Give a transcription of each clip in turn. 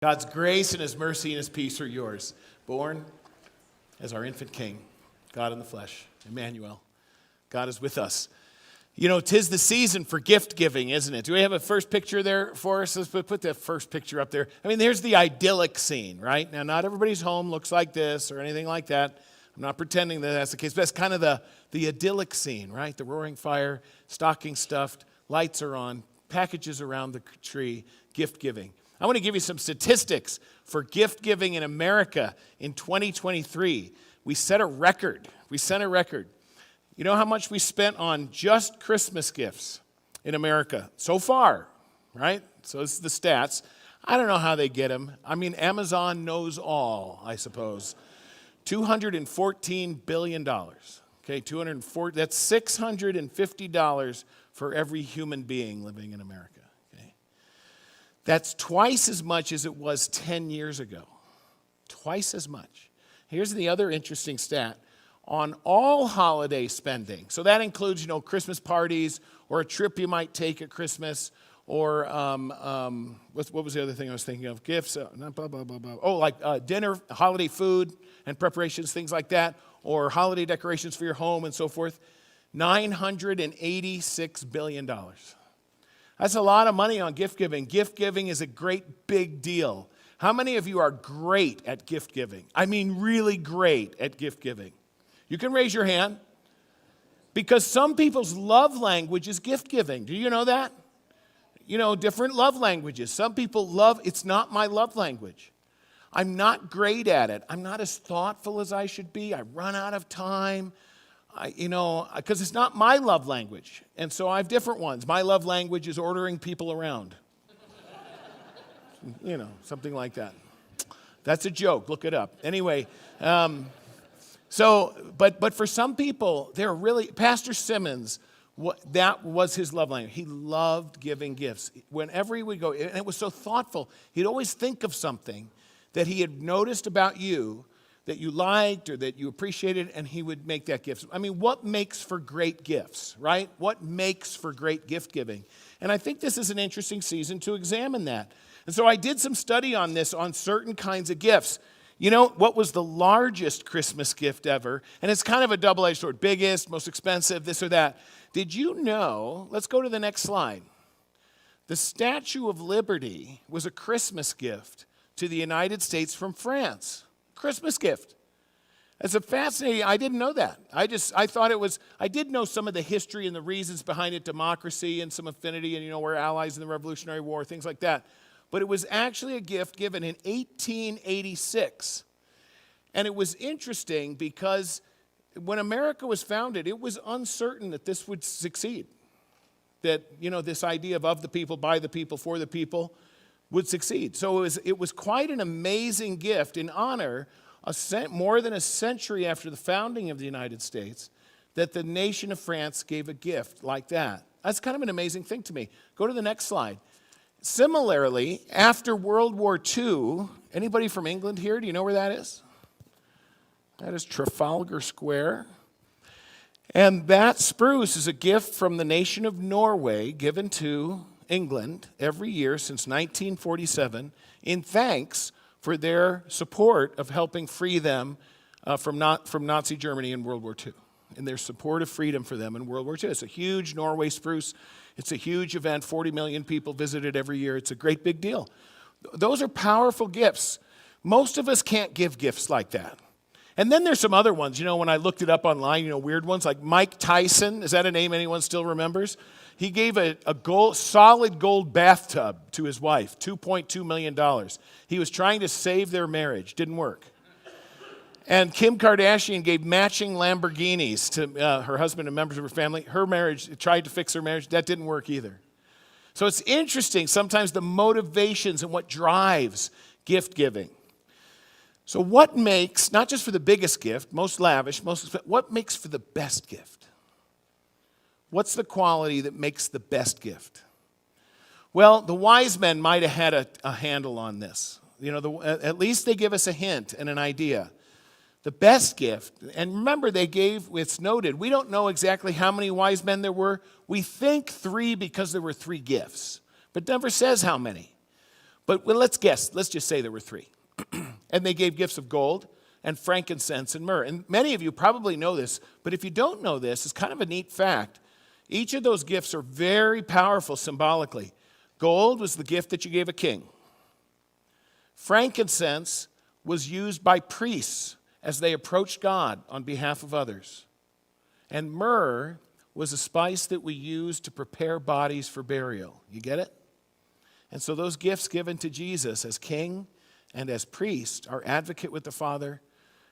God's grace and his mercy and his peace are yours. Born as our infant king, God in the flesh, Emmanuel. God is with us. You know, 'tis the season for gift giving, isn't it? Do we have a first picture there for us? Let's put that first picture up there. I mean, there's the idyllic scene, right? Now, not everybody's home looks like this or anything like that. I'm not pretending that that's the case, but that's kind of the idyllic scene, right? The roaring fire, stocking stuffed, lights are on, packages around the tree, gift giving. I want to give you some statistics for gift giving in America in 2023. We set a record. You know how much we spent on just Christmas gifts in America so far, right? So it's the stats. I don't know how they get them. I mean, Amazon knows all, I suppose. $214 billion. Okay, that's $650 for every human being living in America. That's twice as much as it was 10 years ago. Twice as much. Here's the other interesting stat. On all holiday spending, so that includes, Christmas parties or a trip you might take at Christmas or, what was the other thing I was thinking of? Gifts, dinner, holiday food and preparations, things like that, or holiday decorations for your home and so forth. $986 billion. That's a lot of money on gift giving. Gift giving is a great big deal. How many of you are great at gift giving? I mean, really great at gift giving. You can raise your hand because some people's love language is gift giving. Do you know that? Different love languages. Some people it's not my love language. I'm not great at it. I'm not as thoughtful as I should be. I run out of time. Because it's not my love language. And so I have different ones. My love language is ordering people around. Something like that. That's a joke. Look it up. Anyway, but for some people, they're really, Pastor Simmons, that was his love language. He loved giving gifts. Whenever he would go, and it was so thoughtful, he'd always think of something that he had noticed about you that you liked or that you appreciated, and he would make that gift. I mean, what makes for great gifts, right? What makes for great gift giving? And I think this is an interesting season to examine that. And so I did some study on this, on certain kinds of gifts. You know, what was the largest Christmas gift ever? And it's kind of a double-edged sword. Biggest, most expensive, this or that. Did you know, let's go to the next slide. The Statue of Liberty was a Christmas gift to the United States from France. Christmas gift. It's a fascinating, I didn't know that. I thought it was, I did know some of the history and the reasons behind it, democracy and some affinity, and we're allies in the Revolutionary War, things like that. But it was actually a gift given in 1886. And it was interesting because when America was founded, it was uncertain that this would succeed. That, this idea of the people, by the people, for the people would succeed. So it was quite an amazing gift in honor, more than a century after the founding of the United States, that the nation of France gave a gift like that. That's kind of an amazing thing to me. Go to the next slide. Similarly, after World War II, anybody from England here? Do you know where that is? That is Trafalgar Square. And that spruce is a gift from the nation of Norway given to England every year since 1947 in thanks for their support of helping free them from Nazi Germany in World War II, and their support of freedom for them in World War II. It's a huge Norway spruce. It's a huge event. 40 million people visit it every year. It's a great big deal. Those are powerful gifts. Most of us can't give gifts like that. And then there's some other ones. When I looked it up online, weird ones like Mike Tyson. Is that a name anyone still remembers? He gave a solid gold bathtub to his wife, $2.2 million. He was trying to save their marriage. Didn't work. And Kim Kardashian gave matching Lamborghinis to her husband and members of her family. Her marriage, tried to fix her marriage. That didn't work either. So it's interesting sometimes the motivations and what drives gift giving. So what makes, not just for the biggest gift, most lavish, what makes for the best gift? What's the quality that makes the best gift? Well, the wise men might have had a handle on this. At least they give us a hint and an idea. The best gift, and remember it's noted, we don't know exactly how many wise men there were. We think 3 because there were 3 gifts, but never says how many. But let's guess. Let's just say there were three. And they gave gifts of gold and frankincense and myrrh. And many of you probably know this, but if you don't know this, it's kind of a neat fact. Each of those gifts are very powerful symbolically. Gold was the gift that you gave a king. Frankincense was used by priests as they approached God on behalf of others. And myrrh was a spice that we used to prepare bodies for burial. You get it? And so those gifts given to Jesus as king and as priest, our advocate with the Father,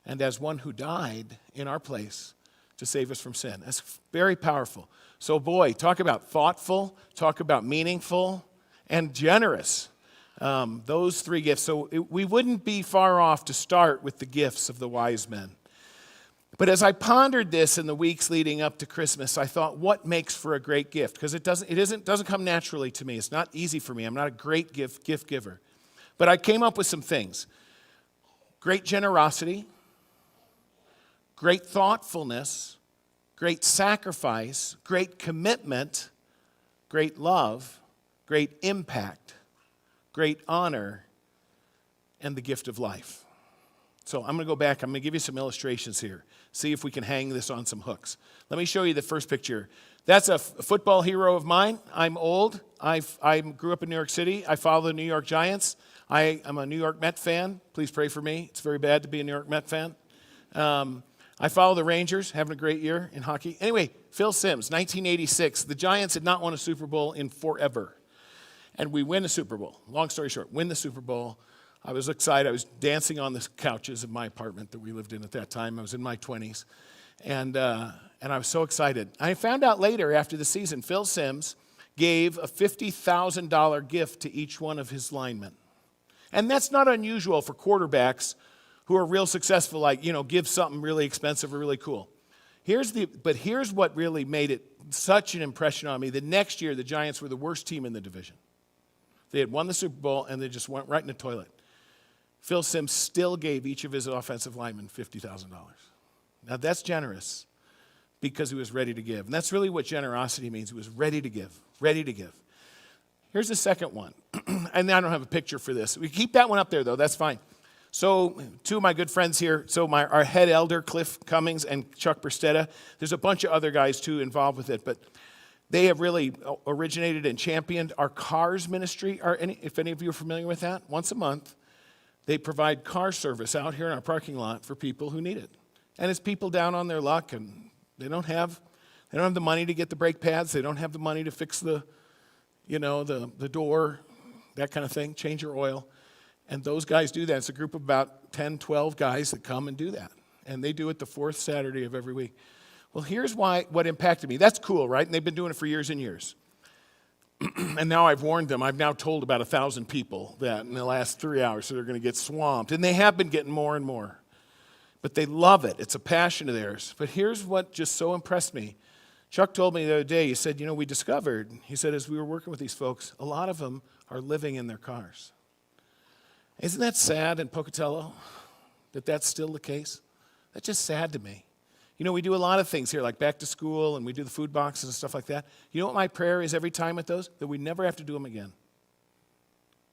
and as one who died in our place to save us from sin. That's very powerful. So boy, talk about thoughtful, talk about meaningful, and generous. Those three gifts. So we wouldn't be far off to start with the gifts of the wise men. But as I pondered this in the weeks leading up to Christmas, I thought, what makes for a great gift? Because it doesn't come naturally to me. It's not easy for me. I'm not a great gift giver. But I came up with some things. Great generosity, great thoughtfulness, great sacrifice, great commitment, great love, great impact, great honor, and the gift of life. So I'm going to go back. I'm going to give you some illustrations here. See if we can hang this on some hooks. Let me show you the first picture. That's a football hero of mine. I'm old. I grew up in New York City. I follow the New York Giants. I'm a New York Met fan. Please pray for me. It's very bad to be a New York Met fan. I follow the Rangers, having a great year in hockey. Anyway, Phil Simms, 1986. The Giants had not won a Super Bowl in forever. And we win the Super Bowl. Long story short, win the Super Bowl. I was excited. I was dancing on the couches of my apartment that we lived in at that time. I was in my 20s. And I was so excited. I found out later after the season, Phil Simms gave a $50,000 gift to each one of his linemen. And that's not unusual for quarterbacks who are real successful, like, give something really expensive or really cool. But here's what really made it such an impression on me. The next year, the Giants were the worst team in the division. They had won the Super Bowl, and they just went right in the toilet. Phil Simms still gave each of his offensive linemen $50,000. Now, that's generous because he was ready to give. And that's really what generosity means. He was ready to give, ready to give. Here's the second one. And I don't have a picture for this. We keep that one up there, though. That's fine. So two of my good friends here, our head elder, Cliff Cummings, and Chuck Bristetta. There's a bunch of other guys, too, involved with it. But they have really originated and championed our CARS ministry. If any of you are familiar with that, once a month, they provide car service out here in our parking lot for people who need it. And it's people down on their luck, and they don't have the money to get the brake pads. They don't have the money to fix the door, that kind of thing, change your oil. And those guys do that. It's a group of about 10, 12 guys that come and do that. And they do it the fourth Saturday of every week. Well, here's what impacted me. That's cool, right? And they've been doing it for years and years. And now I've warned them. I've now told about 1,000 people that in the last 3 hours, so they're going to get swamped. And they have been getting more and more. But they love it. It's a passion of theirs. But here's what just so impressed me. Chuck told me the other day, he said, we discovered, he said, as we were working with these folks, a lot of them are living in their cars. Isn't that sad in Pocatello that that's still the case? That's just sad to me. We do a lot of things here, like back to school, and we do the food boxes and stuff like that. You know what my prayer is every time at those? That we never have to do them again.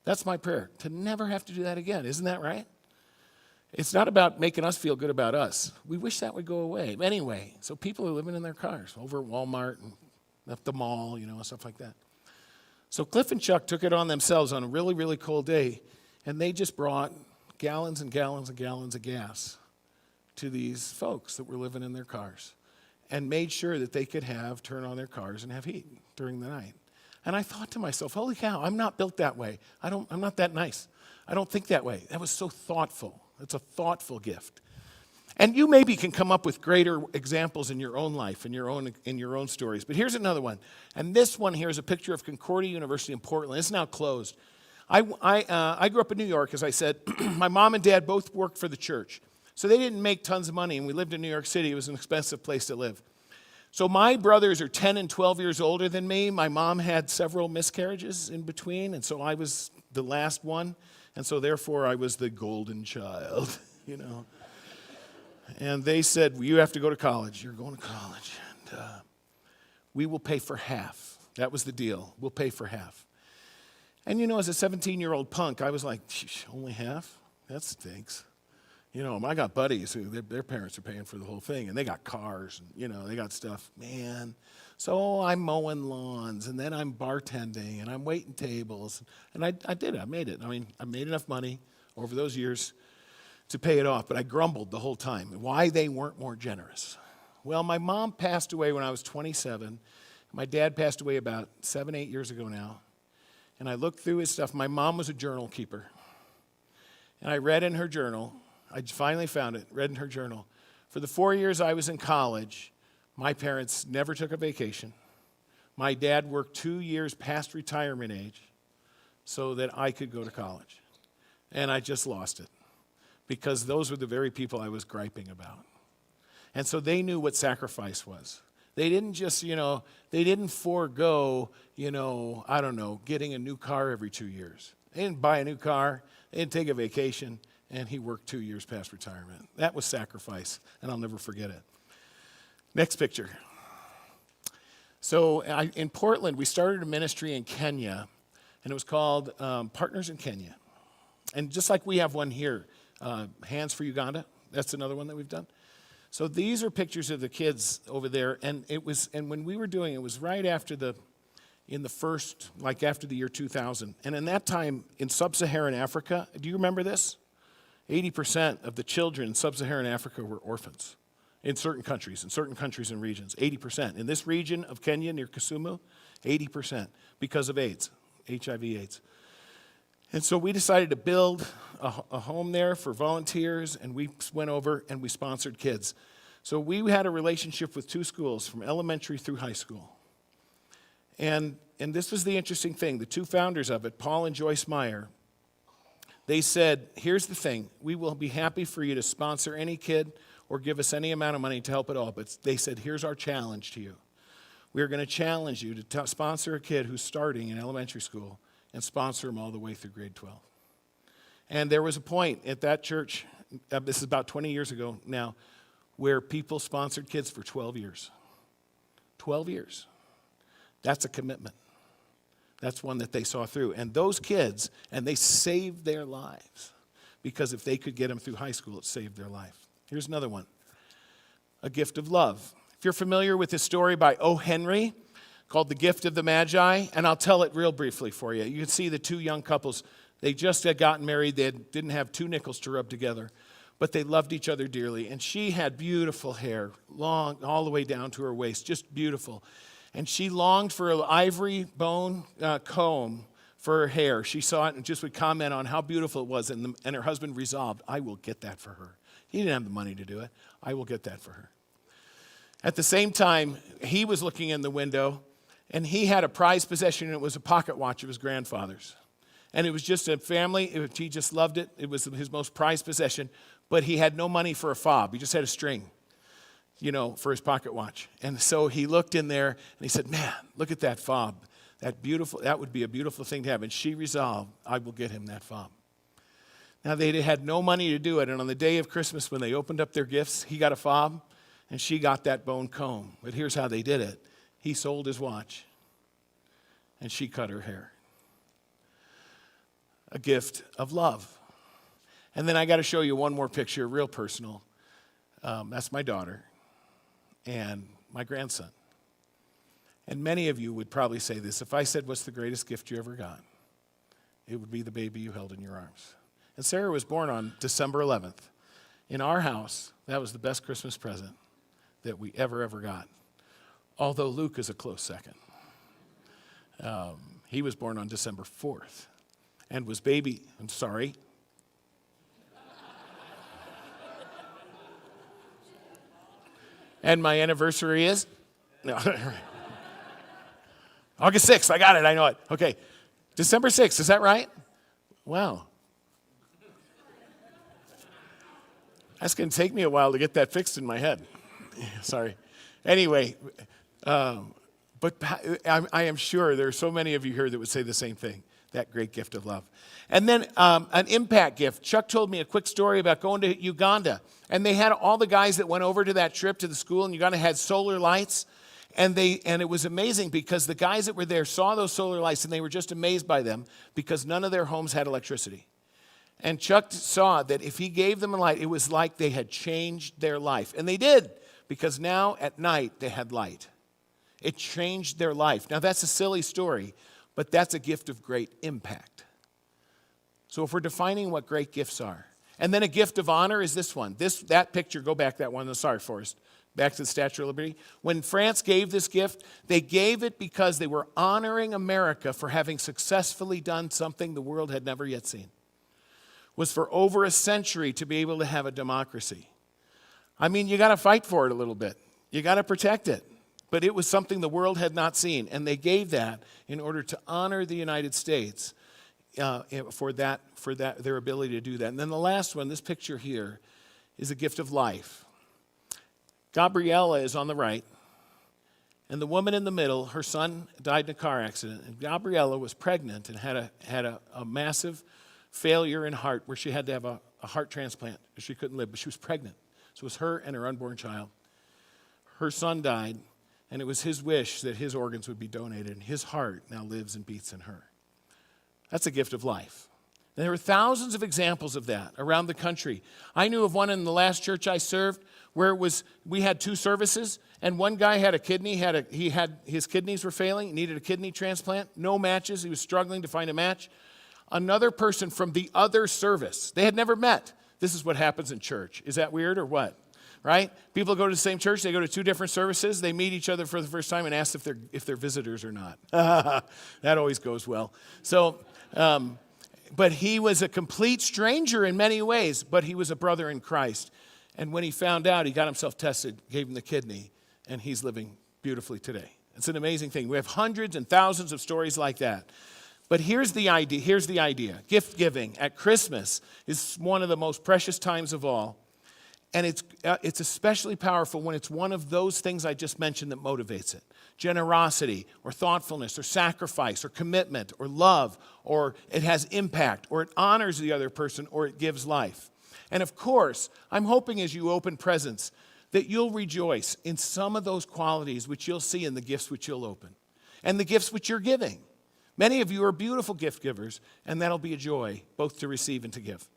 That's my prayer, to never have to do that again. Isn't that right? It's not about making us feel good about us. We wish that would go away. Anyway, so people are living in their cars over at Walmart and at the mall, stuff like that. So Cliff and Chuck took it on themselves on a really, really cold day, and they just brought gallons and gallons and gallons of gas to these folks that were living in their cars and made sure that they could turn on their cars and have heat during the night. And I thought to myself, holy cow, I'm not built that way. I'm not that nice. I don't think that way. That was so thoughtful. It's a thoughtful gift. And you maybe can come up with greater examples in your own life, in your own stories. But here's another one. And this one here is a picture of Concordia University in Portland. It's now closed. I grew up in New York, as I said. My mom and dad both worked for the church. So they didn't make tons of money, and we lived in New York City. It was an expensive place to live. So my brothers are 10 and 12 years older than me. My mom had several miscarriages in between, and so I was the last one. And so therefore I was the golden child, And they said, well, you have to go to college. You're going to college. And we will pay for half. That was the deal. We'll pay for half. And you know, as a 17-year-old punk, I was like, only half? That stinks. You know, I got buddies who their parents are paying for the whole thing, and they got cars, and, you know, they got stuff. Man. So I'm mowing lawns, and then I'm bartending, and I'm waiting tables. And I did it. I made it. I mean, I made enough money over those years to pay it off, but I grumbled the whole time. Why they weren't more generous. Well, my mom passed away when I was 27. My dad passed away about 7, 8 years ago now. And I looked through his stuff. My mom was a journal keeper. And I read in her journal, I finally found it, read in her journal, for the 4 years I was in college, my parents never took a vacation. My dad worked 2 years past retirement age so that I could go to college. And I just lost it because those were the very people I was griping about. And so they knew what sacrifice was. They didn't just, they didn't forego, I don't know, getting a new car every 2 years. They didn't buy a new car. They didn't take a vacation. And he worked 2 years past retirement. That was sacrifice, and I'll never forget it. Next picture. So in Portland, we started a ministry in Kenya, and it was called Partners in Kenya. And just like we have one here, Hands for Uganda, that's another one that we've done. So these are pictures of the kids over there, and when we were doing it, it was right after after the year 2000. And in that time, in sub-Saharan Africa, do you remember this? 80% of the children in sub-Saharan Africa were orphans in certain countries and regions. 80%. In this region of Kenya near Kisumu, 80% because of AIDS, HIV/AIDS. And so we decided to build a home there for volunteers, and we went over and we sponsored kids. So we had a relationship with 2 schools from elementary through high school. And this was the interesting thing. The 2 founders of it, Paul and Joyce Meyer, they said, here's the thing. We will be happy for you to sponsor any kid or give us any amount of money to help at all. But they said, here's our challenge to you. We are going to challenge you to sponsor a kid who's starting in elementary school and sponsor him all the way through grade 12. And there was a point at that church, this is about 20 years ago now, where people sponsored kids for 12 years. 12 years. That's a commitment. That's one that they saw through. And those kids, and they saved their lives. Because if they could get them through high school, it saved their life. Here's another one. A gift of love. If you're familiar with this story by O. Henry, called The Gift of the Magi, and I'll tell it real briefly for you. You can see the 2 young couples. They just had gotten married. They didn't have 2 nickels to rub together, but they loved each other dearly. And she had beautiful hair, long, all the way down to her waist, just beautiful. And she longed for an ivory bone comb for her hair. She saw it and just would comment on how beautiful it was. And her husband resolved, I will get that for her. He didn't have the money to do it. I will get that for her. At the same time, he was looking in the window, and he had a prized possession, and it was a pocket watch of his grandfather's. And it was just a family. He just loved it. It was his most prized possession. But he had no money for a fob. He just had a string, for his pocket watch. And so he looked in there, and he said, man, look at that fob. That would be a beautiful thing to have. And she resolved, I will get him that fob. Now, they had no money to do it. And on the day of Christmas, when they opened up their gifts, he got a fob, and she got that bone comb. But here's how they did it. He sold his watch, and she cut her hair. A gift of love. And then I got to show you one more picture, real personal. That's my daughter and my grandson. And many of you would probably say this. If I said, what's the greatest gift you ever got? It would be the baby you held in your arms. And Sarah was born on December 11th. In our house, that was the best Christmas present that we ever got. Although Luke is a close second. He was born on December 4th and was I'm sorry. And my anniversary is? No. August 6th, I got it, I know it. Okay, December 6th, is that right? Wow. That's going to take me a while to get that fixed in my head. Sorry. Anyway, but I am sure there are so many of you here that would say the same thing, that great gift of love. And then an impact gift. Chuck told me a quick story about going to Uganda. And they had all the guys that went over to that trip to the school in Uganda had solar lights. And it was amazing because the guys that were there saw those solar lights and they were just amazed by them because none of their homes had electricity. And Chuck saw that if he gave them a light, it was like they had changed their life. And they did, because now at night they had light. It changed their life. Now that's a silly story, but that's a gift of great impact. So if we're defining what great gifts are, and then a gift of honor is this one. That picture, go back that one, sorry, Forrest. Back to the Statue of Liberty. When France gave this gift, they gave it because they were honoring America for having successfully done something the world had never yet seen. Was for over a century to be able to have a democracy. I mean, you got to fight for it a little bit. You got to protect it. But it was something the world had not seen, and they gave that in order to honor the United States for their ability to do that. And then the last one, this picture here, is a gift of life. Gabriella is on the right, and the woman in the middle, her son died in a car accident, and Gabriella was pregnant and had a massive failure in heart where she had to have a heart transplant. She couldn't live, but she was pregnant. So it was her and her unborn child. Her son died, and it was his wish that his organs would be donated, and his heart now lives and beats in her. That's a gift of life. And there were thousands of examples of that around the country. I knew of one in the last church I served where we had 2 services, and one guy had a kidney, his kidneys were failing, needed a kidney transplant, no matches, he was struggling to find a match. Another person from the other service, they had never met. This is what happens in church. Is that weird or what? Right? People go to the same church, they go to 2 different services, they meet each other for the first time and ask if they're visitors or not. That always goes well. So, but he was a complete stranger in many ways, but he was a brother in Christ. And when he found out, he got himself tested, gave him the kidney, and he's living beautifully today. It's an amazing thing. We have hundreds and thousands of stories like that. But here's the idea. Gift giving at Christmas is one of the most precious times of all. And it's especially powerful when it's one of those things I just mentioned that motivates it. Generosity or thoughtfulness or sacrifice or commitment or love, or it has impact, or it honors the other person, or it gives life. And of course, I'm hoping as you open presents that you'll rejoice in some of those qualities which you'll see in the gifts which you'll open and the gifts which you're giving. Many of you are beautiful gift givers, and that'll be a joy both to receive and to give.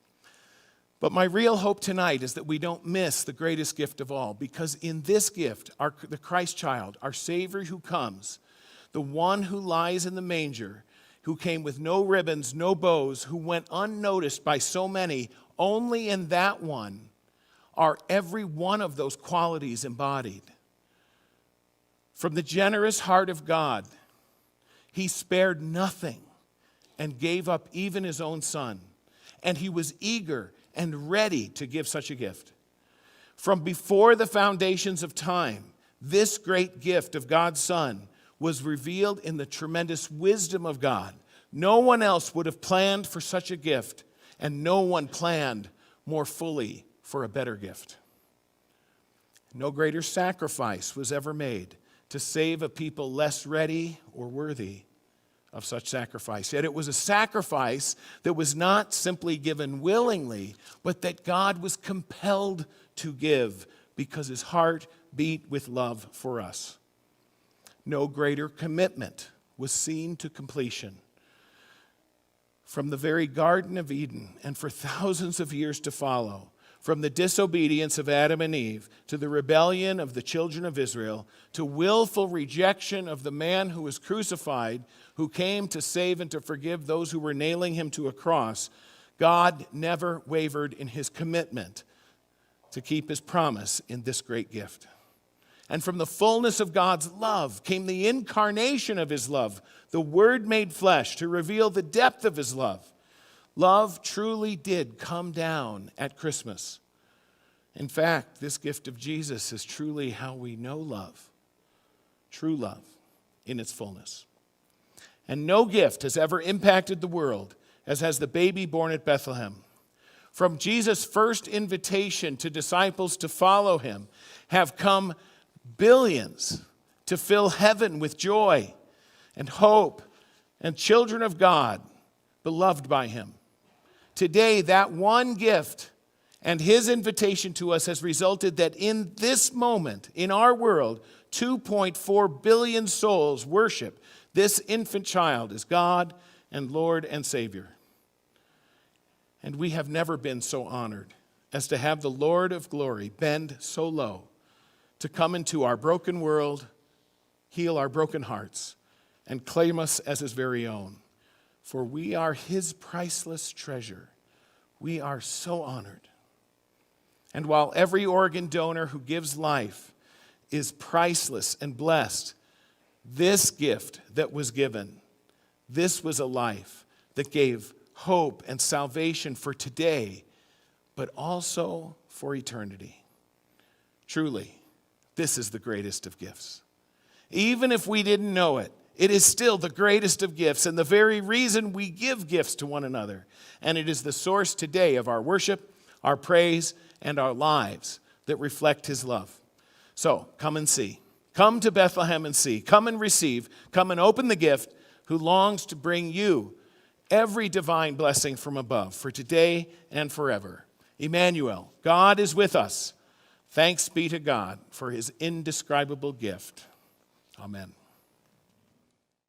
But my real hope tonight is that we don't miss the greatest gift of all, because in this gift, the Christ child, our Savior who comes, the one who lies in the manger, who came with no ribbons, no bows, who went unnoticed by so many, only in that one are every one of those qualities embodied. From the generous heart of God, he spared nothing and gave up even his own son. And he was eager and ready to give such a gift. From before the foundations of time, this great gift of God's Son was revealed in the tremendous wisdom of God. No one else would have planned for such a gift, and no one planned more fully for a better gift. No greater sacrifice was ever made to save a people less ready or worthy of such sacrifice. Yet it was a sacrifice that was not simply given willingly, but that God was compelled to give because his heart beat with love for us. No greater commitment was seen to completion. From the very Garden of Eden and for thousands of years to follow, from the disobedience of Adam and Eve to the rebellion of the children of Israel to willful rejection of the man who was crucified, who came to save and to forgive those who were nailing him to a cross, God never wavered in his commitment to keep his promise in this great gift. And from the fullness of God's love came the incarnation of his love, the Word made flesh to reveal the depth of his love. Love truly did come down at Christmas. In fact, this gift of Jesus is truly how we know love, true love in its fullness. And no gift has ever impacted the world as has the baby born at Bethlehem. From Jesus' first invitation to disciples to follow him have come billions to fill heaven with joy and hope and children of God beloved by him. Today, that one gift and his invitation to us has resulted that in this moment, in our world, 2.4 billion souls worship this infant child as God and Lord and Savior. And we have never been so honored as to have the Lord of glory bend so low to come into our broken world, heal our broken hearts, and claim us as his very own. For we are his priceless treasure. We are so honored. And while every organ donor who gives life is priceless and blessed, this gift that was given, this was a life that gave hope and salvation for today, but also for eternity. Truly, this is the greatest of gifts. Even if we didn't know it, it is still the greatest of gifts and the very reason we give gifts to one another. And it is the source today of our worship, our praise, and our lives that reflect his love. So, come and see. Come to Bethlehem and see. Come and receive. Come and open the gift who longs to bring you every divine blessing from above for today and forever. Emmanuel, God is with us. Thanks be to God for his indescribable gift. Amen.